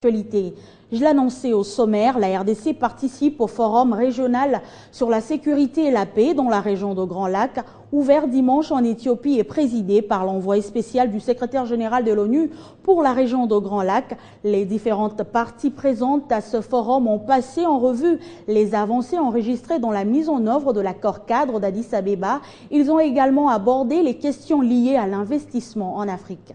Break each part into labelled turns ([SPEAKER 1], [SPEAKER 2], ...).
[SPEAKER 1] Actualité. Je l'annonçais au sommaire, la RDC participe au forum régional sur la sécurité et la paix dans la région de Grand Lac, ouvert dimanche en Éthiopie et présidé par l'envoyé spécial du secrétaire général de l'ONU pour la région de Grand Lac. Les différentes parties présentes à ce forum ont passé en revue les avancées enregistrées dans la mise en œuvre de l'accord cadre d'Addis Abeba. Ils ont également abordé les questions liées à l'investissement en Afrique.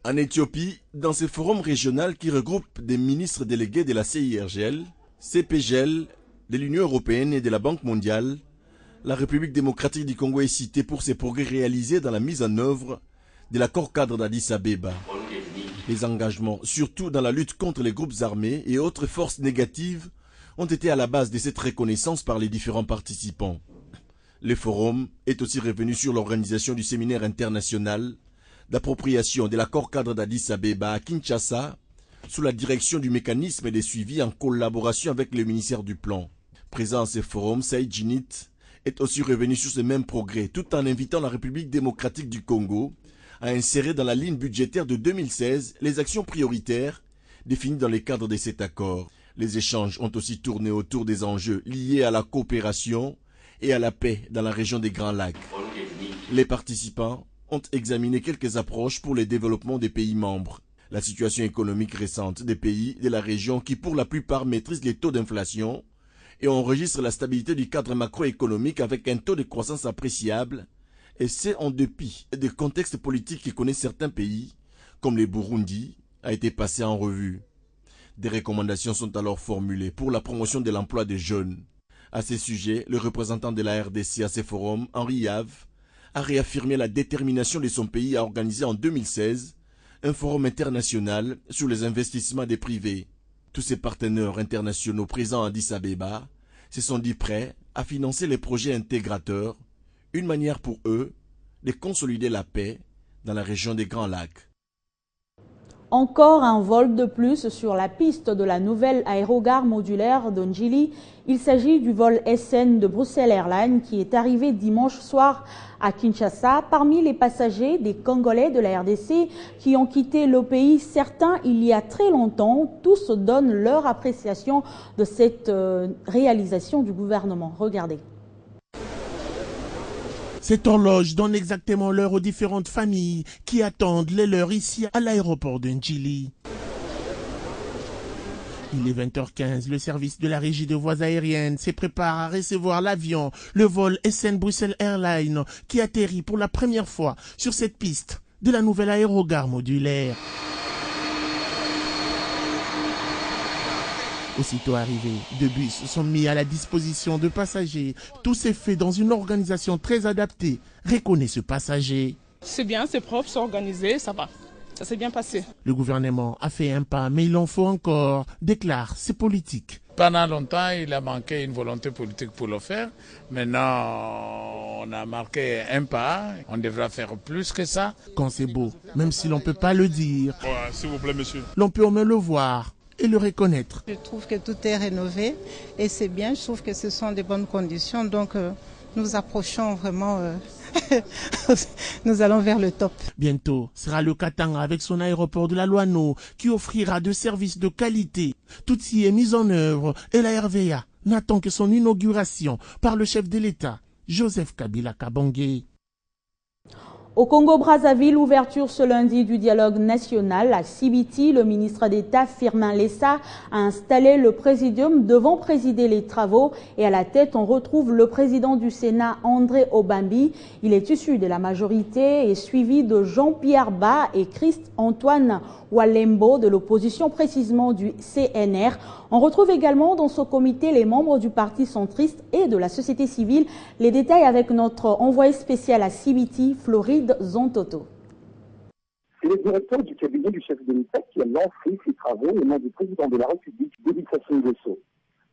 [SPEAKER 2] En Éthiopie, dans ce forum régional qui regroupe des ministres délégués de la CIRGL, CPGL, de l'Union européenne et de la Banque mondiale, la République démocratique du Congo est citée pour ses progrès réalisés dans la mise en œuvre de l'accord cadre d'Addis Abeba. Les engagements, surtout dans la lutte contre les groupes armés et autres forces négatives, ont été à la base de cette reconnaissance par les différents participants. Le forum est aussi revenu sur l'organisation du séminaire international d'appropriation de l'accord cadre d'Addis Abeba à Kinshasa, sous la direction du mécanisme de suivi en collaboration avec le ministère du Plan. Présent à ce forum, Saïd Djinnit est aussi revenu sur ce même progrès, tout en invitant la République démocratique du Congo à insérer dans la ligne budgétaire de 2016 les actions prioritaires définies dans le cadre de cet accord. Les échanges ont aussi tourné autour des enjeux liés à la coopération et à la paix dans la région des Grands Lacs. Les participants ont examiné quelques approches pour le développement des pays membres. La situation économique récente des pays de la région qui pour la plupart maîtrisent les taux d'inflation et enregistrent la stabilité du cadre macroéconomique avec un taux de croissance appréciable, et c'est en dépit des contextes politiques qui connaissent certains pays, comme le Burundi, a été passé en revue. Des recommandations sont alors formulées pour la promotion de l'emploi des jeunes. À ce sujet, le représentant de la RDC à ce forum, Henri Yave, a réaffirmé la détermination de son pays à organiser en 2016 un forum international sur les investissements des privés. Tous ces partenaires internationaux présents à Addis Abeba se sont dit prêts à financer les projets intégrateurs, une manière pour eux de consolider la paix dans la région des Grands Lacs.
[SPEAKER 1] Encore un vol de plus sur la piste de la nouvelle aérogare modulaire de Njili. Il s'agit du vol SN de Bruxelles Airlines qui est arrivé dimanche soir à Kinshasa. Parmi les passagers, des Congolais de la RDC qui ont quitté le pays, certains il y a très longtemps, tous donnent leur appréciation de cette réalisation du gouvernement. Regardez.
[SPEAKER 3] Cette horloge donne exactement l'heure aux différentes familles qui attendent les leurs ici à l'aéroport de Njili. Il est 20h15, le service de la régie de voies aériennes se prépare à recevoir l'avion, le vol SN Bruxelles Airlines, qui atterrit pour la première fois sur cette piste de la nouvelle aérogare modulaire. Aussitôt arrivés, 2 bus sont mis à la disposition de passagers. Tout s'est fait dans une organisation très adaptée, reconnaît ce passager.
[SPEAKER 4] C'est bien, c'est propre, c'est organisé, ça va. Ça s'est bien passé.
[SPEAKER 3] Le gouvernement a fait un pas, mais il en faut encore, déclare ses politiques.
[SPEAKER 5] Pendant longtemps, il a manqué une volonté politique pour le faire. Maintenant, on a marqué un pas. On devra faire plus que ça.
[SPEAKER 3] Quand c'est beau, même si l'on ne peut pas le dire.
[SPEAKER 5] S'il vous plaît, monsieur.
[SPEAKER 3] L'on peut au moins le voir et le reconnaître.
[SPEAKER 6] Je trouve que tout est rénové et c'est bien. Je trouve que ce sont des bonnes conditions. Donc, nous approchons vraiment, nous allons vers le top.
[SPEAKER 3] Bientôt sera le Katanga avec son aéroport de la Loano qui offrira des services de qualité. Tout y est mis en œuvre et la RVA n'attend que son inauguration par le chef de l'État, Joseph Kabila Kabange.
[SPEAKER 1] Au Congo-Brazzaville, ouverture ce lundi du dialogue national à Sibiti, le ministre d'État Firmin Lessa a installé le présidium devant présider les travaux et à la tête on retrouve le président du Sénat André Obambi. Il est issu de la majorité et suivi de Jean-Pierre Ba et Christ-Antoine Walembo de l'opposition précisément du CNR. On retrouve également dans ce comité les membres du Parti centriste et de la société civile. Les détails avec notre envoyé spécial à Sibiti, Floride Zontoto.
[SPEAKER 7] C'est le directeur du cabinet du chef de l'État qui a lancé ses travaux au nom du président de la République, Denis Sassou Nguesso.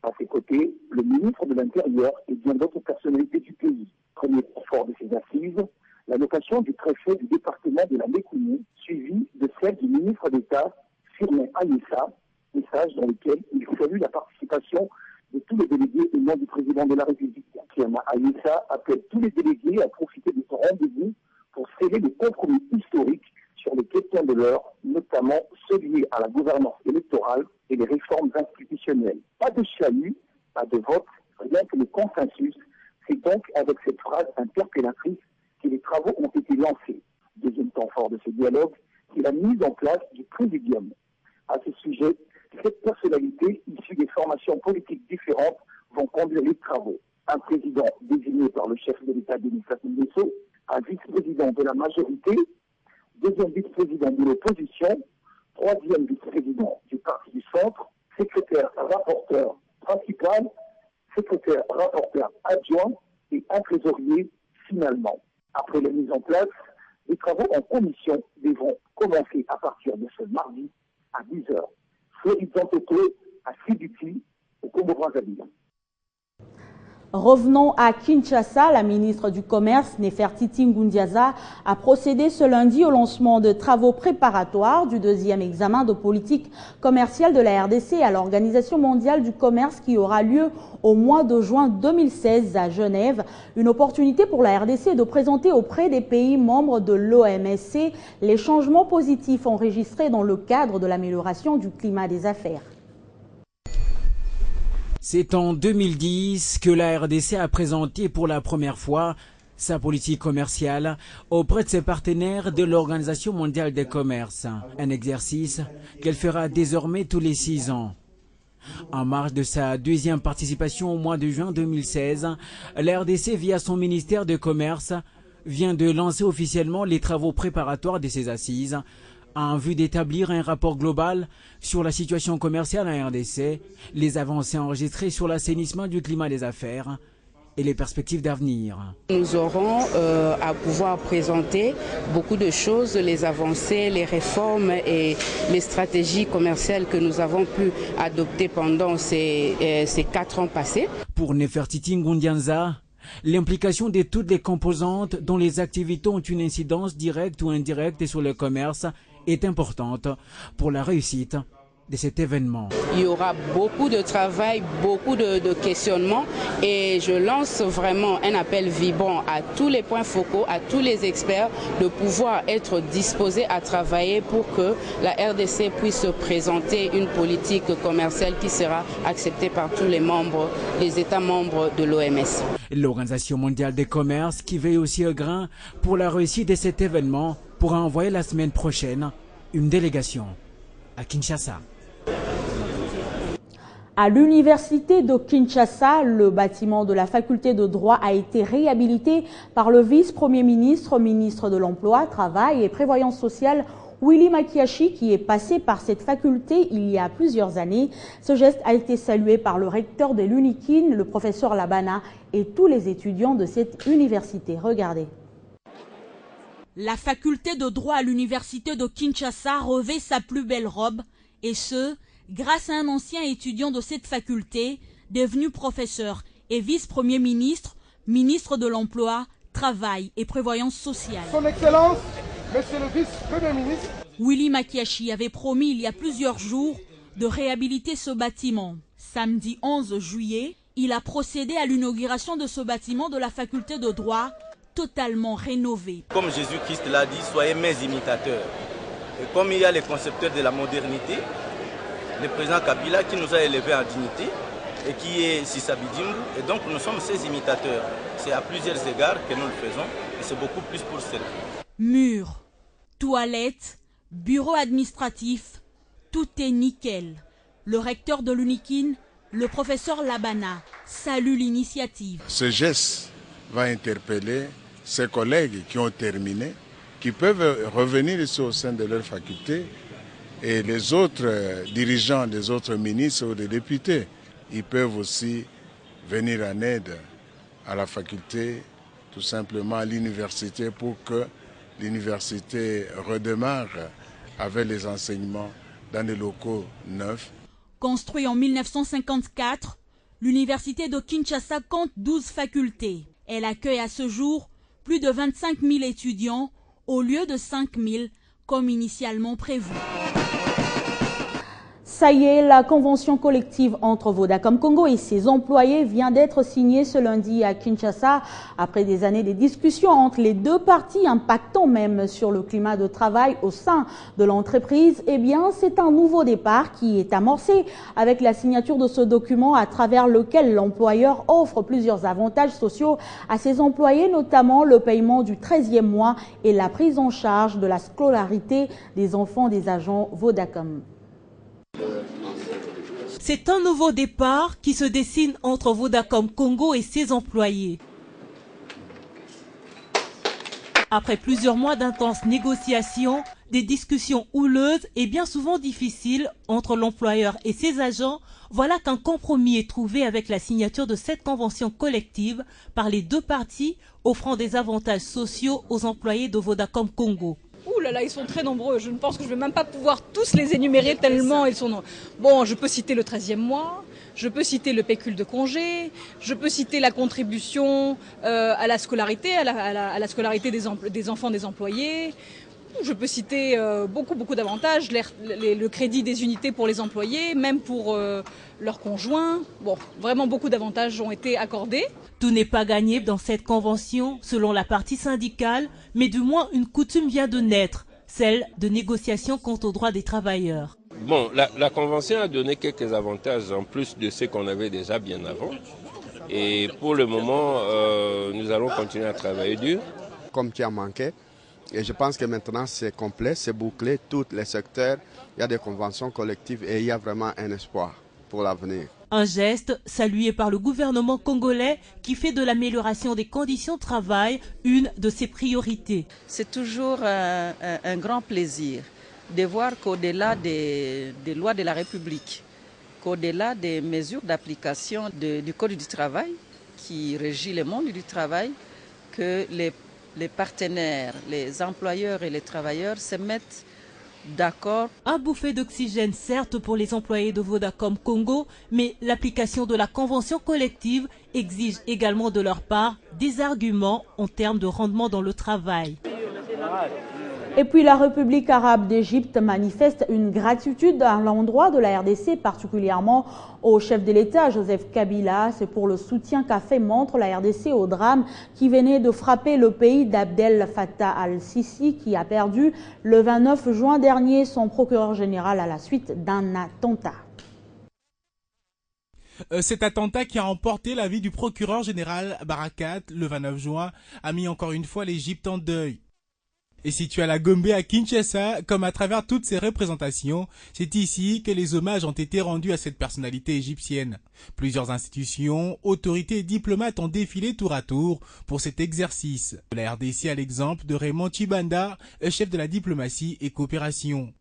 [SPEAKER 7] À ses côtés, le ministre de l'Intérieur et bien d'autres personnalités du pays. Premier point fort de ces assises, la notation du préfet du département de la Mékounou, suivi de celle du ministre d'État, Firmin Aïssa, message dans lequel il salue la participation de tous les délégués au nom du président de la République. Firmin Aïssa appelle tous les délégués à profiter de ce rendez-vous pour sceller le compromis historique sur les questions de l'heure, notamment ceux liés à la gouvernance électorale et les réformes institutionnelles. Pas de chahut, pas de vote, rien que le consensus. C'est donc avec cette phrase interpellatrice que les travaux ont été lancés. Deuxième temps fort de ce dialogue, c'est la mise en place du présidium. À ce sujet, 7 personnalités issues des formations politiques différentes vont conduire les travaux. Un président désigné par le chef de l'État Denis Sassou Nguesso, un vice-président de la majorité, deuxième vice-président de l'opposition, troisième vice-président du parti du centre, secrétaire rapporteur principal, secrétaire rapporteur adjoint et un trésorier finalement. Après la mise en place, les travaux en commission devront commencer à partir de ce mardi à 10h. Floride Zantoto à Sibiti, au Congo-Brazzaville.
[SPEAKER 1] Revenons à Kinshasa. La ministre du Commerce, Nefertiti Ngundiaza, a procédé ce lundi au lancement de travaux préparatoires du deuxième examen de politique commerciale de la RDC à l'Organisation mondiale du commerce qui aura lieu au mois de juin 2016 à Genève. Une opportunité pour la RDC de présenter auprès des pays membres de l'OMSC les changements positifs enregistrés dans le cadre de l'amélioration du climat des affaires.
[SPEAKER 8] C'est en 2010 que la RDC a présenté pour la première fois sa politique commerciale auprès de ses partenaires de l'Organisation mondiale du commerce. Un exercice qu'elle fera désormais tous les 6 ans. En marge de sa deuxième participation au mois de juin 2016, la RDC, via son ministère de commerce, vient de lancer officiellement les travaux préparatoires de ces assises en vue d'établir un rapport global sur la situation commerciale en RDC, les avancées enregistrées sur l'assainissement du climat des affaires et les perspectives d'avenir.
[SPEAKER 9] Nous aurons à pouvoir présenter beaucoup de choses, les avancées, les réformes et les stratégies commerciales que nous avons pu adopter pendant ces 4 ans passés.
[SPEAKER 8] Pour Nefertiti Ngundiaza, l'implication de toutes les composantes dont les activités ont une incidence directe ou indirecte sur le commerce est importante pour la réussite de cet événement.
[SPEAKER 9] Il y aura beaucoup de travail, beaucoup de questionnements et je lance vraiment un appel vibrant à tous les points focaux, à tous les experts de pouvoir être disposés à travailler pour que la RDC puisse présenter une politique commerciale qui sera acceptée par tous les États membres de l'OMS.
[SPEAKER 8] L'Organisation mondiale du commerce, qui veille aussi au grain pour la réussite de cet événement, pourra envoyer la semaine prochaine une délégation à Kinshasa.
[SPEAKER 1] À l'université de Kinshasa, le bâtiment de la faculté de droit a été réhabilité par le vice-premier ministre, ministre de l'Emploi, Travail et Prévoyance sociale, Willy Makiashi, qui est passé par cette faculté il y a plusieurs années. Ce geste a été salué par le recteur de l'UNIKIN, le professeur Labana, et tous les étudiants de cette université. Regardez. La faculté de droit à l'université de Kinshasa revêt sa plus belle robe, et ce, grâce à un ancien étudiant de cette faculté, devenu professeur et vice-premier ministre, ministre de l'Emploi, Travail et Prévoyance sociale.
[SPEAKER 10] Son Excellence, Monsieur le vice-premier ministre,
[SPEAKER 1] Willy Makiashi avait promis il y a plusieurs jours de réhabiliter ce bâtiment. Samedi 11 juillet, il a procédé à l'inauguration de ce bâtiment de la faculté de droit, totalement rénové.
[SPEAKER 11] Comme Jésus-Christ l'a dit, soyez mes imitateurs. Et comme il y a les concepteurs de la modernité, le président Kabila qui nous a élevés en dignité et qui est Sissabidimbu, et donc nous sommes ses imitateurs. C'est à plusieurs égards que nous le faisons et c'est beaucoup plus pour cela.
[SPEAKER 1] Murs, toilettes, bureau administratif, tout est nickel. Le recteur de l'UNIKIN, le professeur Labana, salue l'initiative.
[SPEAKER 5] Ce geste va interpeller ses collègues qui ont terminé, qui peuvent revenir ici au sein de leur faculté, et les autres dirigeants des autres ministres ou des députés, ils peuvent aussi venir en aide à la faculté, tout simplement à l'université, pour que l'université redémarre avec les enseignements dans des locaux neufs.
[SPEAKER 1] Construit en 1954, l'université de Kinshasa compte 12 facultés. Elle accueille à ce jour plus de 25 000 étudiants au lieu de 5 000 comme initialement prévu. Ça y est, la convention collective entre Vodacom Congo et ses employés vient d'être signée ce lundi à Kinshasa. Après des années de discussions entre les deux parties, impactant même sur le climat de travail au sein de l'entreprise, eh bien, c'est un nouveau départ qui est amorcé avec la signature de ce document à travers lequel l'employeur offre plusieurs avantages sociaux à ses employés, notamment le paiement du 13e mois et la prise en charge de la scolarité des enfants des agents Vodacom.
[SPEAKER 12] C'est un nouveau départ qui se dessine entre Vodacom Congo et ses employés. Après plusieurs mois d'intenses négociations, des discussions houleuses et bien souvent difficiles entre l'employeur et ses agents, voilà qu'un compromis est trouvé avec la signature de cette convention collective par les deux parties offrant des avantages sociaux aux employés de Vodacom Congo.
[SPEAKER 13] Ouh là là, ils sont très nombreux. Je ne pense que je ne vais même pas pouvoir tous les énumérer tellement ils sont nombreux. Bon, je peux citer le 13e mois, je peux citer le pécule de congé, je peux citer la contribution à la scolarité, à la scolarité des enfants des employés. Je peux citer beaucoup d'avantages, le crédit des unités pour les employés, même pour leurs conjoints. Bon, vraiment beaucoup d'avantages ont été accordés.
[SPEAKER 12] Tout n'est pas gagné dans cette convention, selon la partie syndicale, mais du moins une coutume vient de naître, celle de négociation quant aux droits des travailleurs.
[SPEAKER 14] Bon, la convention a donné quelques avantages en plus de ce qu'on avait déjà bien avant. Et pour le moment, nous allons continuer à travailler dur.
[SPEAKER 15] Comme qui a manqué. Et je pense que maintenant c'est complet, c'est bouclé, tous les secteurs, il y a des conventions collectives et il y a vraiment un espoir pour l'avenir.
[SPEAKER 12] Un geste salué par le gouvernement congolais qui fait de l'amélioration des conditions de travail une de ses priorités.
[SPEAKER 16] C'est toujours un grand plaisir de voir qu'au-delà des lois de la République, qu'au-delà des mesures d'application du Code du travail qui régit le monde du travail, que les partenaires, les employeurs et les travailleurs se mettent d'accord.
[SPEAKER 12] Un bouffée d'oxygène certes pour les employés de Vodacom Congo, mais l'application de la convention collective exige également de leur part des arguments en termes de rendement dans le travail.
[SPEAKER 1] Et puis la République arabe d'Égypte manifeste une gratitude à l'endroit de la RDC, particulièrement au chef de l'État, Joseph Kabila. C'est pour le soutien qu'a fait montre la RDC au drame qui venait de frapper le pays d'Abdel Fattah al-Sisi, qui a perdu le 29 juin dernier son procureur général à la suite d'un attentat.
[SPEAKER 17] Cet attentat qui a emporté la vie du procureur général Barakat le 29 juin a mis encore une fois l'Égypte en deuil. Et situé à la Gombe à Kinshasa, comme à travers toutes ces représentations, c'est ici que les hommages ont été rendus à cette personnalité égyptienne. Plusieurs institutions, autorités et diplomates ont défilé tour à tour pour cet exercice. La RDC a l'exemple de Raymond Tchibanda, chef de la diplomatie et coopération.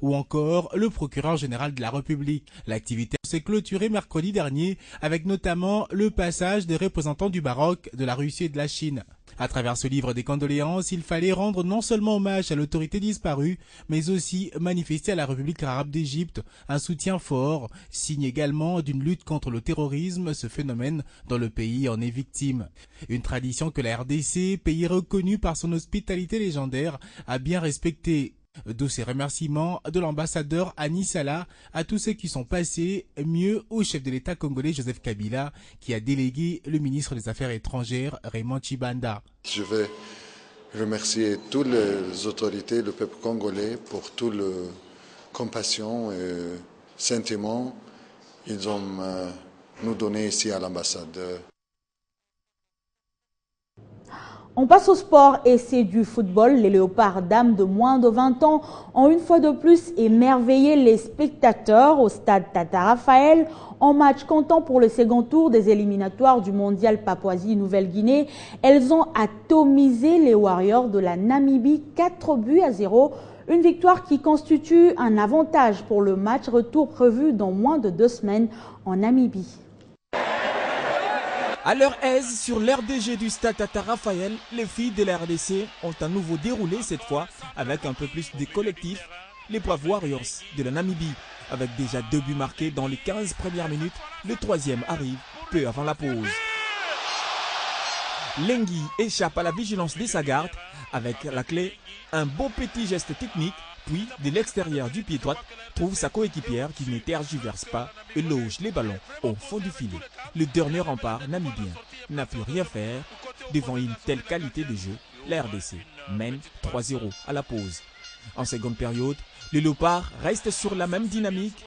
[SPEAKER 17] Ou encore le procureur général de la République. L'activité s'est clôturée mercredi dernier avec notamment le passage des représentants du Maroc, de la Russie et de la Chine. À travers ce livre des condoléances, il fallait rendre non seulement hommage à l'autorité disparue, mais aussi manifester à la République arabe d'Égypte un soutien fort, signe également d'une lutte contre le terrorisme, ce phénomène dont le pays en est victime. Une tradition que la RDC, pays reconnu par son hospitalité légendaire, a bien respectée. D'où ces remerciements de l'ambassadeur Annie Salah à tous ceux qui sont passés, mieux au chef de l'État congolais Joseph Kabila qui a délégué le ministre des Affaires étrangères Raymond Tchibanda.
[SPEAKER 18] Je vais remercier toutes les autorités, le peuple congolais pour toute la compassion et sentiment qu'ils ont nous donné ici à l'ambassade.
[SPEAKER 1] On passe au sport et c'est du football. Les Léopards dames de moins de 20 ans ont une fois de plus émerveillé les spectateurs au stade Tata Raphaël en match comptant pour le second tour des éliminatoires du mondial Papouasie-Nouvelle-Guinée. Elles ont atomisé les Warriors de la Namibie 4-0. Une victoire qui constitue un avantage pour le match retour prévu dans moins de 2 semaines en Namibie.
[SPEAKER 19] À leur aise sur l'RDG du stade Tata Raphaël, les filles de la RDC ont à nouveau déroulé cette fois avec un peu plus de collectif les Brave Warriors de la Namibie. Avec déjà 2 buts marqués dans les 15 premières minutes, le 3e arrive peu avant la pause. Lenghi échappe à la vigilance des Sagards avec la clé, un beau petit geste technique Puis, de l'extérieur du pied droit, trouve sa coéquipière qui ne tergiverse pas et loge les ballons au fond du filet. Le dernier rempart namibien n'a pu rien faire devant une telle qualité de jeu. La RDC mène 3-0 à la pause. En seconde période, le Léopard reste sur la même dynamique